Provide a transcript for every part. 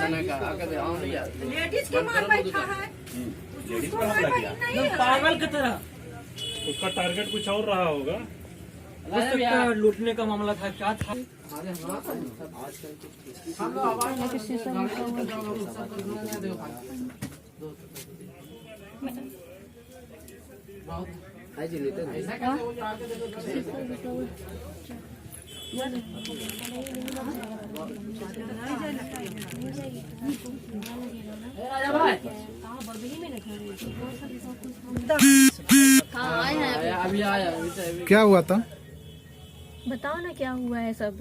Ladies के मार बैठा है, लेडीज पर हमला किया, पागल की तरह। उसका टारगेट कुछ और रहा होगा। हो सकता है लूटने का मामला था, क्या था? हाँ आए हैं अभी आया। क्या हुआ था? बताओ ना क्या हुआ है सब।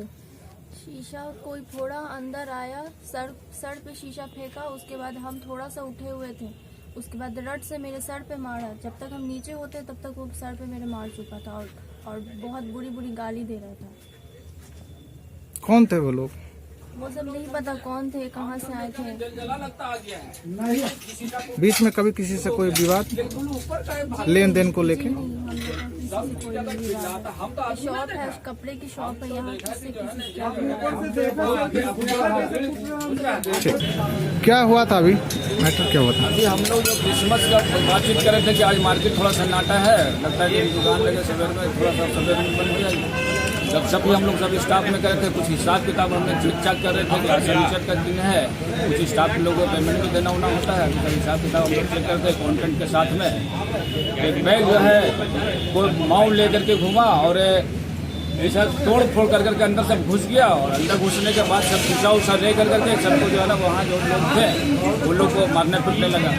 शीशा कोई फोड़ा, अंदर आया, सर पे शीशा फेंका। उसके बाद हम थोड़ा सा उठे हुए थे, उसके बाद रड से मेरे सर पे मारा। जब तक हम नीचे होते तब तक वो सर पे मेरे मार चुका था और बहुत बुरी बुरी गाली दे रहा था। कौन थे वो लोग? वो सब नहीं पता कौन थे, कहाँ से आए थे। बीच में कभी किसी से कोई विवाद, लेन देन को लेके? शॉप है, कपड़े की शॉप है यहाँ। क्या हुआ था अभी? मैटर क्या हुआ था? अभी हम लोग जो क्रिसमस का बातचीत कर रहे थे कि आज मार्केट थोड़ा सन्नाटा है, लगता है कि दुकान लगे सवेर में थोड़ा सा सवेर में बंद हो जाएगी। जब सभी हम लोग सब स्टाफ में कर रहे थे, कुछ हिसाब किताब हमने चेक चाक कर रहे थे कि आज शनिचर का दिन है, कुछ स्टाफ के लोगों को पेमेंट भी देना होना होता है, तो हिसाब किताब हम लोग चेक करते हैं कॉन्टेंट के साथ में। एक बैग जो है कोई माउंट लेकर के घूमा और ऐसा तोड़ फोड़ कर करके अंदर सब घुस गया, और अंदर घुसने के बाद सब घुसा उसा ले कर करके सबको जो है ना वहाँ जो लोग थे वो लोग को मारने पीटने लगा।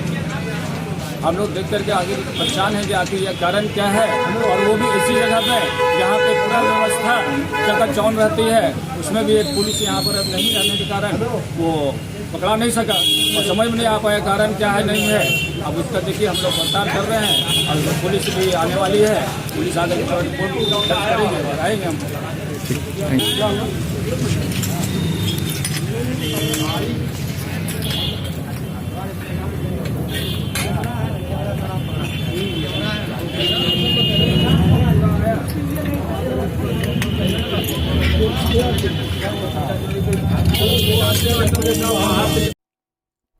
हम लोग देख करके आगे परेशान हैं कि आखिर यह कारण क्या है, और वो भी इसी जगह पे जहाँ पे पूरा व्यवस्था चकाचौंध रहती है, उसमें भी एक पुलिस यहाँ पर अब नहीं रहने के कारण वो पकड़ा नहीं सका और समझ में नहीं आ पाया कारण क्या है नहीं है। अब उसका देखिए हम लोग पड़ताल कर रहे हैं और पुलिस भी आने वाली है, पुलिस आकर रिपोर्ट दर्ज करेंगे और आएंगे हम।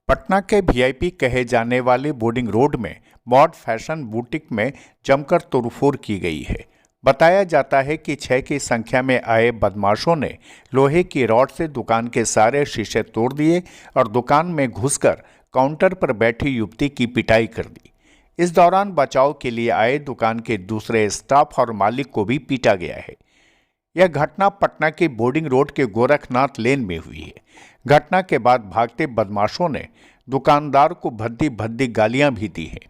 पटना के वीआईपी कहे जाने वाले बोर्डिंग रोड में मॉड फैशन बुटीक में जमकर तोड़फोड़ की गई है। बताया जाता है कि 6 की संख्या में आए बदमाशों ने लोहे की रॉड से दुकान के सारे शीशे तोड़ दिए और दुकान में घुसकर काउंटर पर बैठी युवती की पिटाई कर दी। इस दौरान बचाव के लिए आए दुकान के दूसरे स्टाफ और मालिक को भी पीटा गया है। यह घटना पटना के बोर्डिंग रोड के गोरखनाथ लेन में हुई है। घटना के बाद भागते बदमाशों ने दुकानदार को भद्दी भद्दी गालियां भी दी हैं।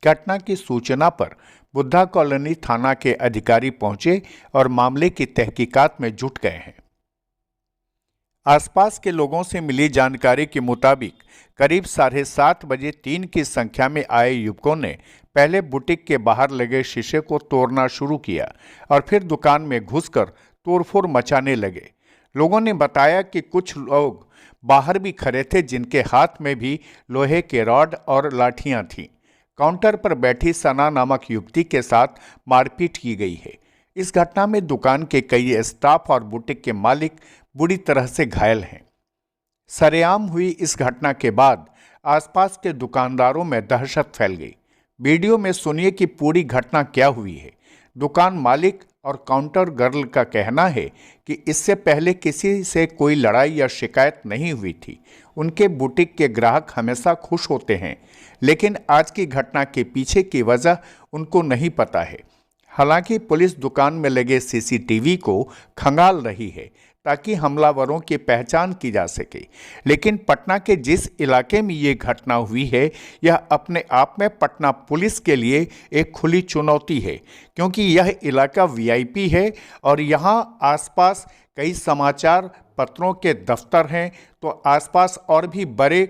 घटना की सूचना पर बुद्धा कॉलोनी थाना के अधिकारी पहुंचे और मामले की तहकीकात में जुट गए हैं। आसपास के लोगों से मिली जानकारी के मुताबिक करीब 7:30 बजे 3 की संख्या में आए युवकों ने पहले बुटीक के बाहर लगे शीशे को तोड़ना शुरू किया और फिर दुकान में घुसकर तोड़फोड़ मचाने लगे। लोगों ने बताया कि कुछ लोग बाहर भी खड़े थे जिनके हाथ में भी लोहे के रॉड और लाठियां थीं। काउंटर पर बैठी सना नामक युवती के साथ मारपीट की गई है। इस घटना में दुकान के कई स्टाफ और बुटीक के मालिक बुरी तरह से घायल हैं। सरेआम हुई इस घटना के बाद आसपास के दुकानदारों में दहशत फैल गई। वीडियो में सुनिए कि पूरी घटना क्या हुई है। दुकान मालिक और काउंटर गर्ल का कहना है कि इससे पहले किसी से कोई लड़ाई या शिकायत नहीं हुई थी। उनके बुटीक के ग्राहक हमेशा खुश होते हैं, लेकिन आज की घटना के पीछे की वजह उनको नहीं पता है। हालांकि पुलिस दुकान में लगे सीसीटीवी को खंगाल रही है ताकि हमलावरों की पहचान की जा सके, लेकिन पटना के जिस इलाके में ये घटना हुई है यह अपने आप में पटना पुलिस के लिए एक खुली चुनौती है, क्योंकि यह इलाका वीआईपी है और यहाँ आसपास कई समाचार पत्रों के दफ्तर हैं, तो आसपास और भी बड़े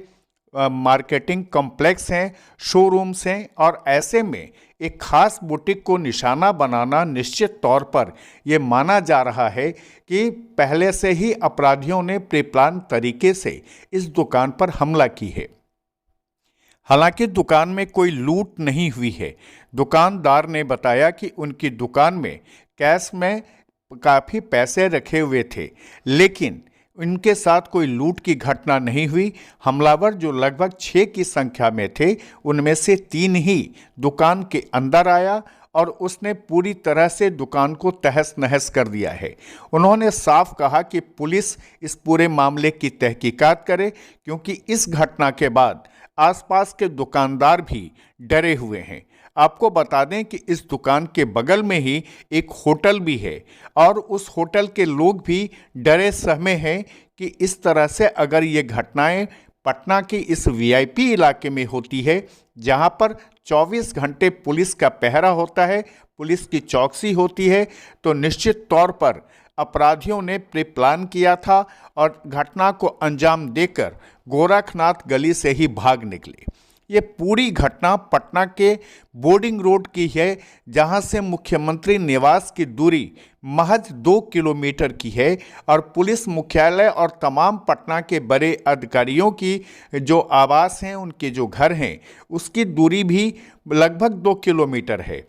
मार्केटिंग कॉम्प्लेक्स हैं, शोरूम्स हैं, और ऐसे में एक खास बुटीक को निशाना बनाना निश्चित तौर पर ये माना जा रहा है कि पहले से ही अपराधियों ने प्रीप्लान तरीके से इस दुकान पर हमला की है। हालांकि दुकान में कोई लूट नहीं हुई है। दुकानदार ने बताया कि उनकी दुकान में कैश में काफ़ी पैसे रखे हुए थे, लेकिन इनके साथ कोई लूट की घटना नहीं हुई। हमलावर जो लगभग 6 की संख्या में थे, उनमें से 3 ही दुकान के अंदर आया और उसने पूरी तरह से दुकान को तहस नहस कर दिया है। उन्होंने साफ कहा कि पुलिस इस पूरे मामले की तहकीकात करे, क्योंकि इस घटना के बाद आसपास के दुकानदार भी डरे हुए हैं। आपको बता दें कि इस दुकान के बगल में ही एक होटल भी है और उस होटल के लोग भी डरे सहमे हैं कि इस तरह से अगर ये घटनाएं पटना के इस वीआईपी इलाके में होती है, जहां पर 24 घंटे पुलिस का पहरा होता है, पुलिस की चौकसी होती है, तो निश्चित तौर पर अपराधियों ने प्री प्लान किया था और घटना को अंजाम देकर गोरखनाथ गली से ही भाग निकले। ये पूरी घटना पटना के बोर्डिंग रोड की है, जहां से मुख्यमंत्री निवास की दूरी महज 2 किलोमीटर की है और पुलिस मुख्यालय और तमाम पटना के बड़े अधिकारियों की जो आवास हैं, उनके जो घर हैं, उसकी दूरी भी लगभग 2 किलोमीटर है।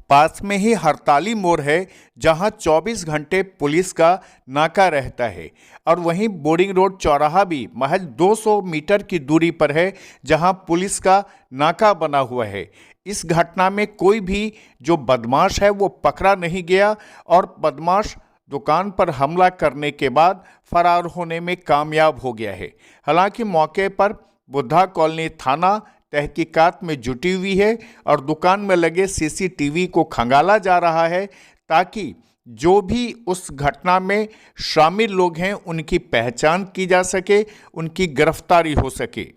पास में ही हड़ताली मोड़ है, जहां 24 घंटे पुलिस का नाका रहता है और वहीं बोर्डिंग रोड चौराहा भी महज 200 मीटर की दूरी पर है, जहां पुलिस का नाका बना हुआ है। इस घटना में कोई भी जो बदमाश है वो पकड़ा नहीं गया और बदमाश दुकान पर हमला करने के बाद फरार होने में कामयाब हो गया है। हालांकि मौके पर बुद्धा कॉलोनी थाना तहकीकात में जुटी हुई है और दुकान में लगे सीसीटीवी को खंगाला जा रहा है, ताकि जो भी उस घटना में शामिल लोग हैं उनकी पहचान की जा सके, उनकी गिरफ्तारी हो सके।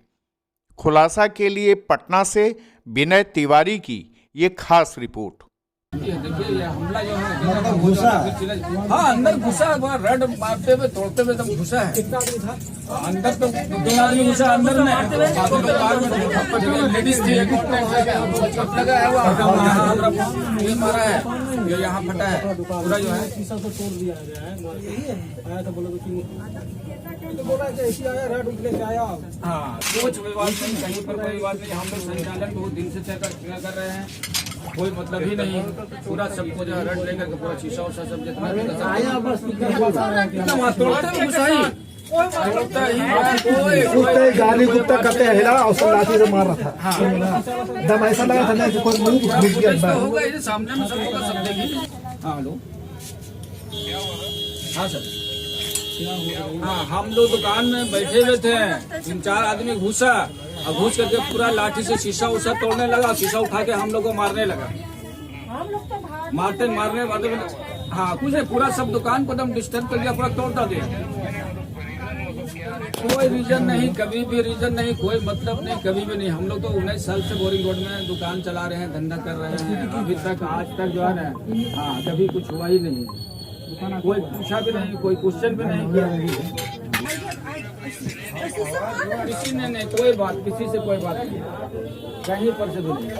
खुलासा के लिए पटना से विनय तिवारी की ये खास रिपोर्ट। ये देखिए, ये हमला जो है घुसा, हाँ अंदर घुसा, रड मारते हुए तोड़ते हुए एकदम घुसा है। अंदर तो 2 आदमी घुसा अंदर में, लेडीज थी, लगा है वो ये मारा है, ये यहाँ फटा है पूरा जो है। शीशा तो तोड़ दिया गया है, आया था बोला तो बोला ऐसी आया रेड उठने से आया। हाँ, कुछ विवाद नहीं, कहीं पर कोई विवाद नहीं। हम लोग संचालन बहुत दिन से कर रहे हैं, कोई मतलब ही नहीं। पूरा सबको जो रड लेकर के पूरा शीशा उषा सब जितना आया बस गाली गुप्ता करते हिला और सब लाठी से मार रहा था। दम ऐसा लगा था ना कि कोई मुंह घुस गया होगा, ये सामने में सब होगा, सब देखिए। हाँ हेलो, हाँ सर, हाँ हम लोग दुकान में बैठे हुए थे, 3-4 आदमी घुसा और घुस करके पूरा लाठी से शीशा उषा तोड़ने लगा, शीशा उठा के हम लोग को मारने लगा। मारने हाँ कुछ नहीं, पूरा सब दुकान को एकदम डिस्टर्ब कर दिया, पूरा तोड़ दिया। कोई रीजन नहीं, कभी भी रीजन नहीं, कोई मतलब नहीं, कभी भी नहीं। हम लोग तो 19 साल से बोरिंग रोड में दुकान चला रहे हैं, धंधा कर रहे हैं, अभी तक आज तक जो है ना, हाँ कभी कुछ हुआ ही नहीं, कोई पूछा भी नहीं, कोई क्वेश्चन भी नहीं किया, किसी ने नहीं, कोई बात, किसी से कोई बात नहीं, कहीं पर से भी नहीं।